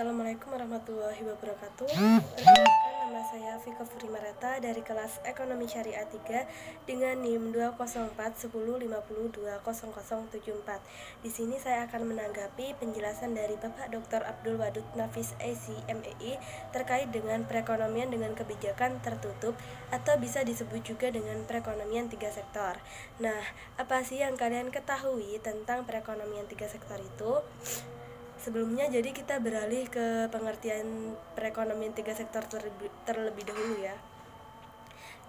Assalamualaikum warahmatullahi wabarakatuh. Perkenalkan, nama saya Vika Furimareta dari kelas Ekonomi Syariah 3 dengan NIM 2041050200074. Di sini saya akan menanggapi penjelasan dari Bapak Dr. Abdul Wadud Nafis AC MEI terkait dengan perekonomian dengan kebijakan tertutup atau bisa disebut juga dengan perekonomian 3 sektor. Nah, apa sih yang kalian ketahui tentang perekonomian 3 sektor itu? Sebelumnya, jadi kita beralih ke pengertian perekonomian 3 sektor terlebih dahulu ya.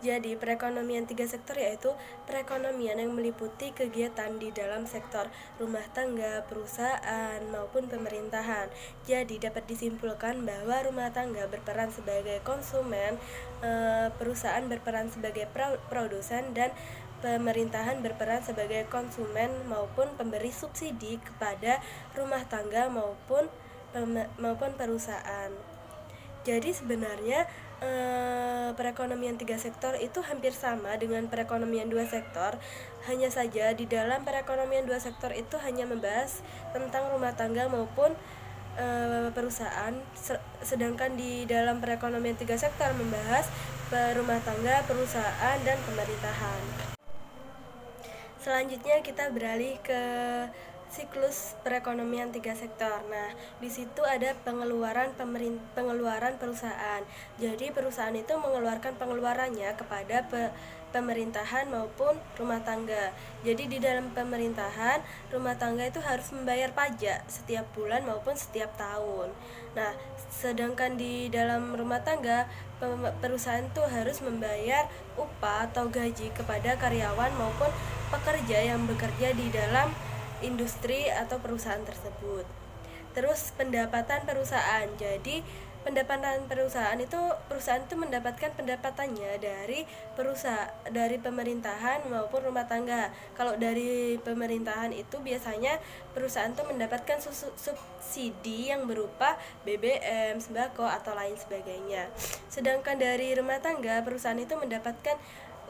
Jadi, perekonomian 3 sektor yaitu perekonomian yang meliputi kegiatan di dalam sektor rumah tangga, perusahaan, maupun pemerintahan. Jadi, dapat disimpulkan bahwa rumah tangga berperan sebagai konsumen, perusahaan berperan sebagai produsen, dan pemerintahan berperan sebagai konsumen maupun pemberi subsidi kepada rumah tangga maupun perusahaan. Jadi sebenarnya perekonomian 3 sektor itu hampir sama dengan perekonomian 2 sektor. Hanya saja di dalam perekonomian 2 sektor itu hanya membahas tentang rumah tangga maupun perusahaan, sedangkan di dalam perekonomian 3 sektor membahas rumah tangga, perusahaan, dan pemerintahan. Selanjutnya kita beralih ke siklus perekonomian 3 sektor. Nah, di situ ada pengeluaran perusahaan. Jadi perusahaan itu mengeluarkan pengeluarannya kepada pemerintahan maupun rumah tangga. Jadi di dalam pemerintahan, rumah tangga itu harus membayar pajak setiap bulan maupun setiap tahun. Nah, sedangkan di dalam rumah tangga, perusahaan itu harus membayar upah atau gaji kepada karyawan maupun pekerja yang bekerja di dalam industri atau perusahaan tersebut. Terus pendapatan perusahaan. Jadi pendapatan perusahaan itu mendapatkan pendapatannya dari pemerintahan maupun rumah tangga. Kalau dari pemerintahan itu biasanya perusahaan itu mendapatkan subsidi yang berupa BBM, sembako, atau lain sebagainya. Sedangkan dari rumah tangga, perusahaan itu mendapatkan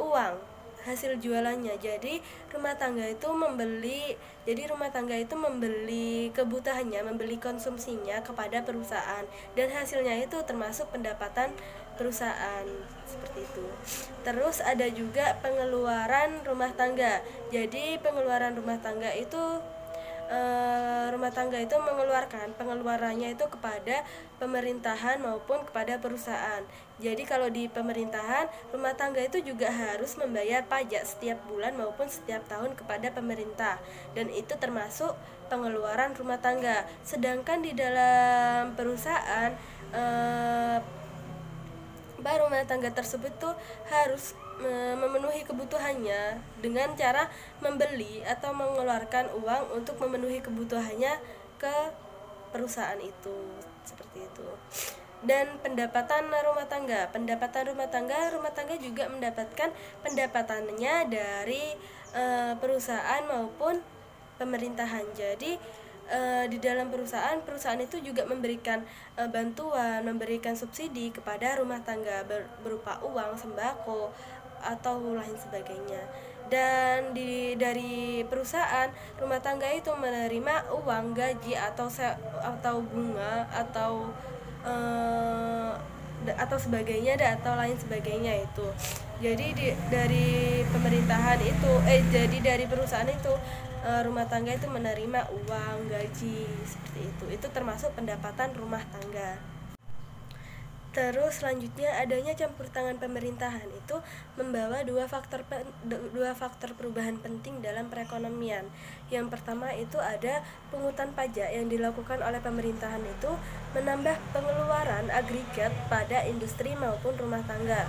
uang hasil jualannya. Jadi rumah tangga itu membeli kebutuhannya, membeli konsumsinya kepada perusahaan, dan hasilnya itu termasuk pendapatan perusahaan, seperti itu. Terus ada juga pengeluaran rumah tangga. Jadi pengeluaran rumah tangga itu mengeluarkan pengeluarannya itu kepada pemerintahan maupun kepada perusahaan. Jadi kalau di pemerintahan, rumah tangga itu juga harus membayar pajak setiap bulan maupun setiap tahun kepada pemerintah, dan itu termasuk pengeluaran rumah tangga. Sedangkan di dalam perusahaan, rumah tangga tersebut tuh harus memenuhi kebutuhannya dengan cara membeli atau mengeluarkan uang untuk memenuhi kebutuhannya ke perusahaan itu, seperti itu. Dan pendapatan rumah tangga juga mendapatkan pendapatannya dari perusahaan maupun pemerintahan. Jadi di dalam perusahaan itu juga memberikan bantuan, memberikan subsidi kepada rumah tangga berupa uang, sembako, atau lain sebagainya. Dan dari perusahaan, rumah tangga itu menerima uang gaji atau bunga atau sebagainya atau lain sebagainya itu. Jadi dari perusahaan itu, rumah tangga itu menerima uang gaji, seperti itu. Itu termasuk pendapatan rumah tangga. Terus selanjutnya, adanya campur tangan pemerintahan itu membawa dua faktor perubahan penting dalam perekonomian. Yang pertama itu ada pungutan pajak yang dilakukan oleh pemerintahan itu menambah pengeluaran agregat pada industri maupun rumah tangga.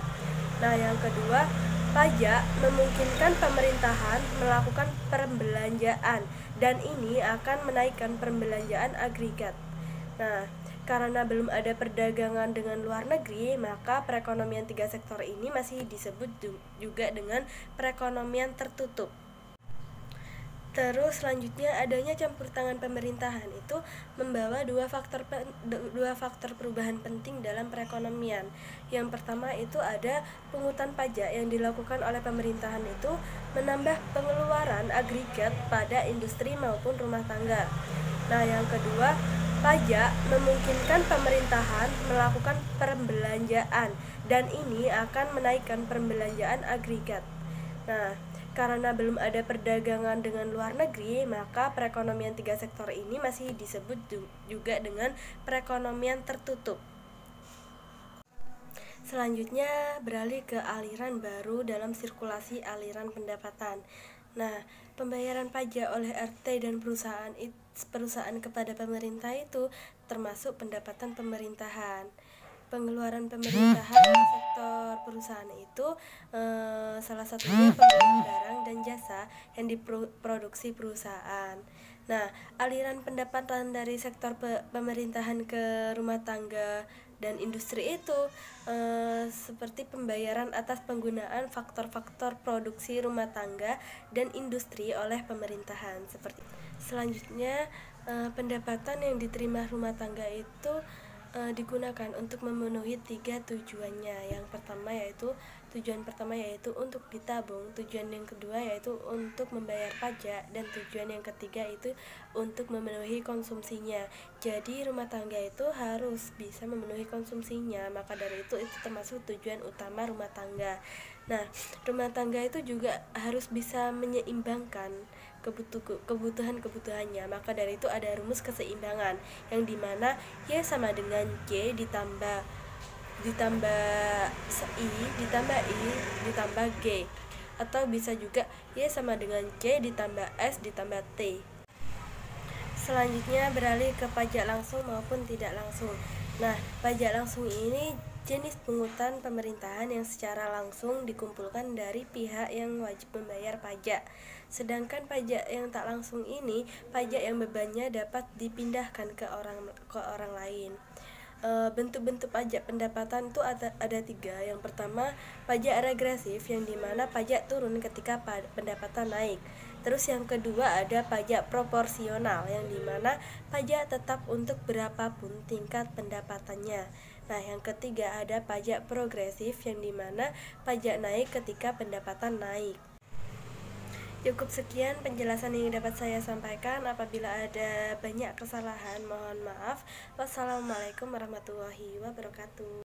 Nah, yang kedua, pajak memungkinkan pemerintahan melakukan perbelanjaan, dan ini akan menaikkan perbelanjaan agregat. Nah, karena belum ada perdagangan dengan luar negeri, maka perekonomian 3 sektor ini masih disebut juga dengan perekonomian tertutup. Terus selanjutnya, adanya campur tangan pemerintahan itu membawa dua faktor perubahan penting dalam perekonomian. Yang pertama itu ada pungutan pajak yang dilakukan oleh pemerintahan itu menambah pengeluaran agregat pada industri maupun rumah tangga. Nah, yang kedua, Pajak memungkinkan pemerintahan melakukan perbelanjaan dan ini akan menaikkan perbelanjaan agregat. Nah, karena belum ada perdagangan dengan luar negeri, maka perekonomian tiga sektor ini masih disebut juga dengan perekonomian tertutup. Selanjutnya beralih ke aliran baru dalam sirkulasi aliran pendapatan. Nah, pembayaran pajak oleh RT dan perusahaan kepada pemerintah itu termasuk pendapatan pemerintahan. Pengeluaran pemerintahan di sektor perusahaan itu salah satunya pembelian barang dan jasa yang diproduksi perusahaan. Nah, aliran pendapatan dari sektor pemerintahan ke rumah tangga dan industri itu seperti pembayaran atas penggunaan faktor-faktor produksi rumah tangga dan industri oleh pemerintahan. Selanjutnya, pendapatan yang diterima rumah tangga itu digunakan untuk memenuhi tiga tujuannya. Tujuan pertama yaitu untuk ditabung, tujuan yang kedua yaitu untuk membayar pajak, dan tujuan yang ketiga itu untuk memenuhi konsumsinya. Jadi rumah tangga itu harus bisa memenuhi konsumsinya, maka dari itu termasuk tujuan utama rumah tangga. Nah, rumah tangga itu juga harus bisa menyeimbangkan kebutuhannya, maka dari itu ada rumus keseimbangan yang dimana Y sama dengan Y ditambah I ditambah G, atau bisa juga Y sama dengan C ditambah S ditambah T. Selanjutnya beralih ke pajak langsung maupun tidak langsung. Nah, pajak langsung ini jenis pungutan pemerintahan yang secara langsung dikumpulkan dari pihak yang wajib membayar pajak. Sedangkan pajak yang tak langsung ini, pajak yang bebannya dapat dipindahkan ke orang lain. Bentuk-bentuk pajak pendapatan itu ada tiga. Yang pertama, pajak regresif yang dimana pajak turun ketika pendapatan naik. Terus yang kedua ada pajak proporsional yang dimana pajak tetap untuk berapapun tingkat pendapatannya. Nah, yang ketiga ada pajak progresif yang dimana pajak naik ketika pendapatan naik. Cukup sekian penjelasan yang dapat saya sampaikan. Apabila ada banyak kesalahan, mohon maaf. Wassalamualaikum warahmatullahi wabarakatuh.